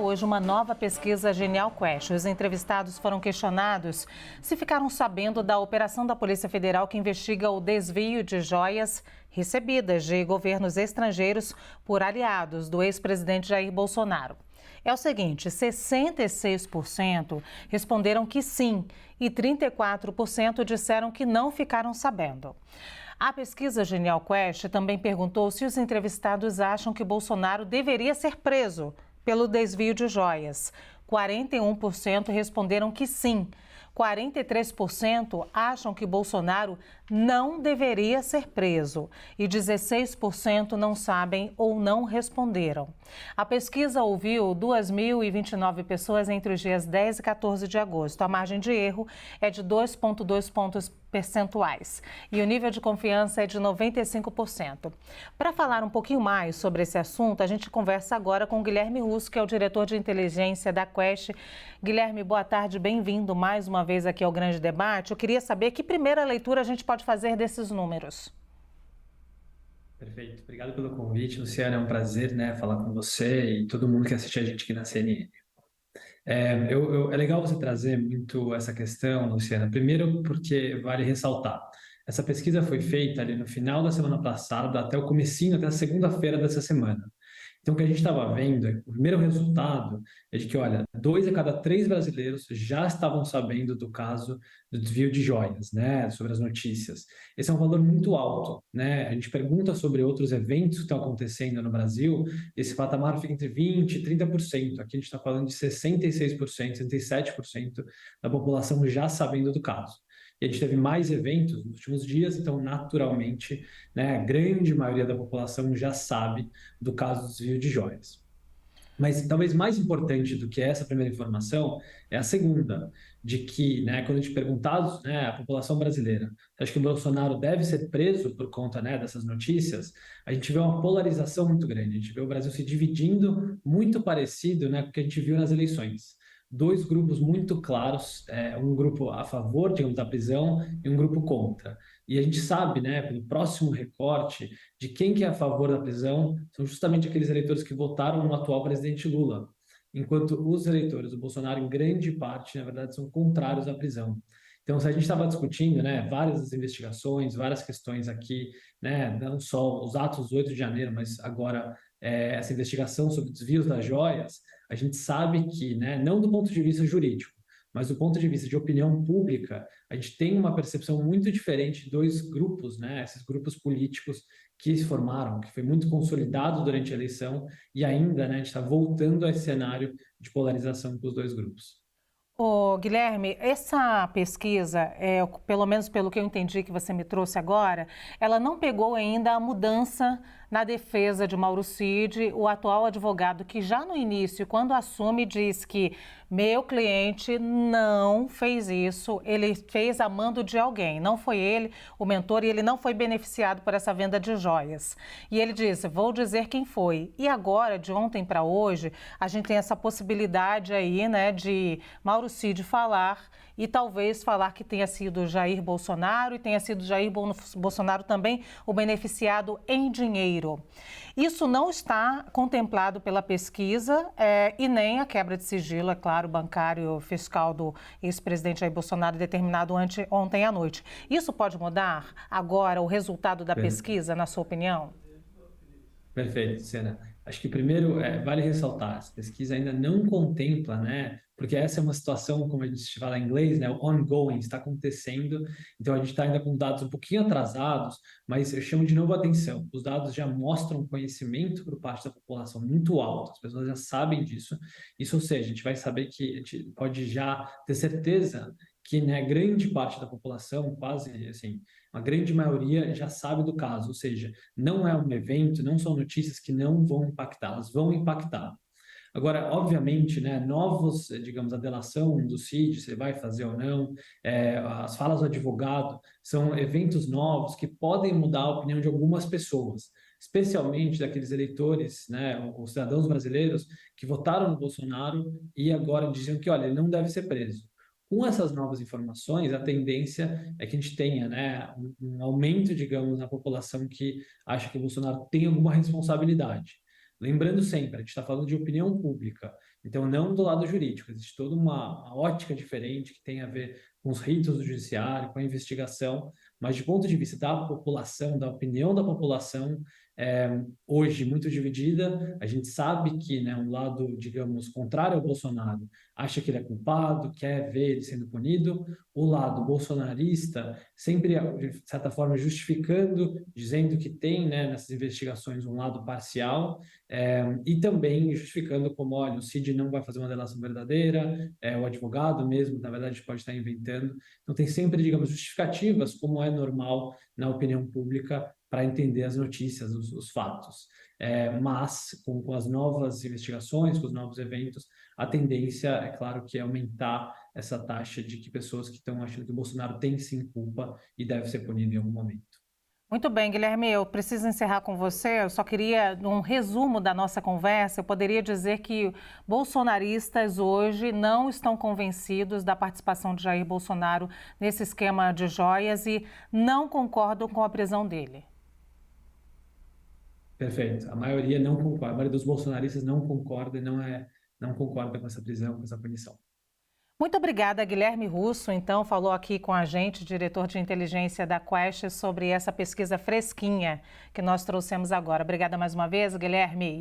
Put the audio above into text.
Hoje uma nova pesquisa Genial Quest. Os entrevistados foram questionados se ficaram sabendo da operação da Polícia Federal que investiga o desvio de joias recebidas de governos estrangeiros por aliados do ex-presidente Jair Bolsonaro. É o seguinte, 66% responderam que sim e 34% disseram que não ficaram sabendo. A pesquisa Genial Quest também perguntou se os entrevistados acham que Bolsonaro deveria ser preso pelo desvio de joias. 41% responderam que sim. 43% acham que Bolsonaro não deveria ser preso e 16% não sabem ou não responderam. A pesquisa ouviu 2.029 pessoas entre os dias 10 e 14 de agosto. A margem de erro é de 2,2 pontos percentuais e o nível de confiança é de 95%. Para falar um pouquinho mais sobre esse assunto, a gente conversa agora com o Guilherme Russo, que é o diretor de inteligência da Quest. Guilherme, boa tarde, bem-vindo mais uma vez aqui ao Grande Debate. Eu queria saber que primeira leitura a gente pode fazer desses números. Perfeito, obrigado pelo convite, Luciana, é um prazer, falar com você e todo mundo que assiste a gente aqui na CNN. É legal você trazer muito essa questão, Luciana, primeiro porque vale ressaltar, essa pesquisa foi feita ali no final da semana passada até o comecinho, até a segunda-feira dessa semana. Então, o que a gente estava vendo, o primeiro resultado é de que, olha, 2 a cada 3 brasileiros já estavam sabendo do caso do desvio de joias, sobre as notícias. Esse é um valor muito alto, A gente pergunta sobre outros eventos que estão acontecendo no Brasil, esse patamar fica entre 20% e 30%. Aqui a gente está falando de 66%, 67% da população já sabendo do caso. E a gente teve mais eventos nos últimos dias, então, naturalmente, a grande maioria da população já sabe do caso do desvio de joias. Mas talvez mais importante do que essa primeira informação é a segunda, de que, quando a gente perguntados, a população brasileira, acha que o Bolsonaro deve ser preso por conta, dessas notícias, a gente vê uma polarização muito grande, a gente vê o Brasil se dividindo muito parecido, com o que a gente viu nas eleições. Dois grupos muito claros, um grupo a favor, digamos, da prisão e um grupo contra. E a gente sabe, pelo próximo recorte, de quem que é a favor da prisão são justamente aqueles eleitores que votaram no atual presidente Lula, enquanto os eleitores do Bolsonaro, em grande parte, na verdade, são contrários à prisão. Então, se a gente estava discutindo, várias das investigações, várias questões aqui, não só os atos do 8 de janeiro, mas agora essa investigação sobre desvios das joias, a gente sabe que, não do ponto de vista jurídico, mas do ponto de vista de opinião pública, a gente tem uma percepção muito diferente de dois grupos, esses grupos políticos que se formaram, que foi muito consolidado durante a eleição e ainda, a gente está voltando a esse cenário de polarização com os dois grupos. Ô, Guilherme, essa pesquisa, pelo menos pelo que eu entendi que você me trouxe agora, ela não pegou ainda a mudança na defesa de Mauro Cid, o atual advogado que já no início, quando assume, diz que meu cliente não fez isso, ele fez a mando de alguém, não foi ele o mentor e ele não foi beneficiado por essa venda de joias. E ele disse, vou dizer quem foi. E agora, de ontem para hoje, a gente tem essa possibilidade aí, de Mauro Cid falar e talvez falar que tenha sido Jair Bolsonaro e tenha sido Jair Bolsonaro também o beneficiado em dinheiro. Isso não está contemplado pela pesquisa e nem a quebra de sigilo, é claro, bancário fiscal do ex-presidente Jair Bolsonaro determinado ontem à noite. Isso pode mudar agora o resultado da pesquisa, na sua opinião? Perfeito, Luciana. Acho que primeiro vale ressaltar, essa pesquisa ainda não contempla, porque essa é uma situação, como a gente fala em inglês, o ongoing, está acontecendo, então a gente está ainda com dados um pouquinho atrasados, mas eu chamo de novo a atenção, os dados já mostram conhecimento por parte da população muito alto, as pessoas já sabem disso, isso, ou seja, a gente vai saber que a gente pode já ter certeza que, grande parte da população, quase assim, a grande maioria já sabe do caso, ou seja, não é um evento, não são notícias que não vão impactar, elas vão impactar. Agora, obviamente, novos, digamos, a delação do Cid, se ele vai fazer ou não, as falas do advogado, são eventos novos que podem mudar a opinião de algumas pessoas, especialmente daqueles eleitores, os cidadãos brasileiros que votaram no Bolsonaro e agora dizem que, olha, ele não deve ser preso. Com essas novas informações, a tendência é que a gente tenha, um aumento, digamos, na população que acha que o Bolsonaro tem alguma responsabilidade. Lembrando sempre, a gente está falando de opinião pública. Então, não do lado jurídico, existe toda uma ótica diferente que tem a ver com os ritos do judiciário, com a investigação, mas de ponto de vista da população, da opinião da população, hoje muito dividida. A gente sabe que, né, um lado, digamos, contrário ao Bolsonaro acha que ele é culpado, quer ver ele sendo punido. O lado bolsonarista sempre, de certa forma, justificando, dizendo que tem, né, nessas investigações um lado parcial, e também justificando como, olha, o Cid não vai fazer uma delação verdadeira, o advogado mesmo, na verdade, pode estar inventando. Então, tem sempre, digamos, justificativas, como é normal na opinião pública, para entender as notícias, os fatos. Mas, com as novas investigações, com os novos eventos, a tendência, é claro, que é aumentar essa taxa de que pessoas que estão achando que o Bolsonaro tem sim culpa e deve ser punido em algum momento. Muito bem, Guilherme, eu preciso encerrar com você. Eu só queria, num resumo da nossa conversa, eu poderia dizer que bolsonaristas hoje não estão convencidos da participação de Jair Bolsonaro nesse esquema de joias e não concordam com a prisão dele. Perfeito. A maioria não concorda, a maioria dos bolsonaristas não concorda e não concorda com essa prisão, com essa punição. Muito obrigada, Guilherme Russo. Então, falou aqui com a gente, diretor de inteligência da Quest, sobre essa pesquisa fresquinha que nós trouxemos agora. Obrigada mais uma vez, Guilherme.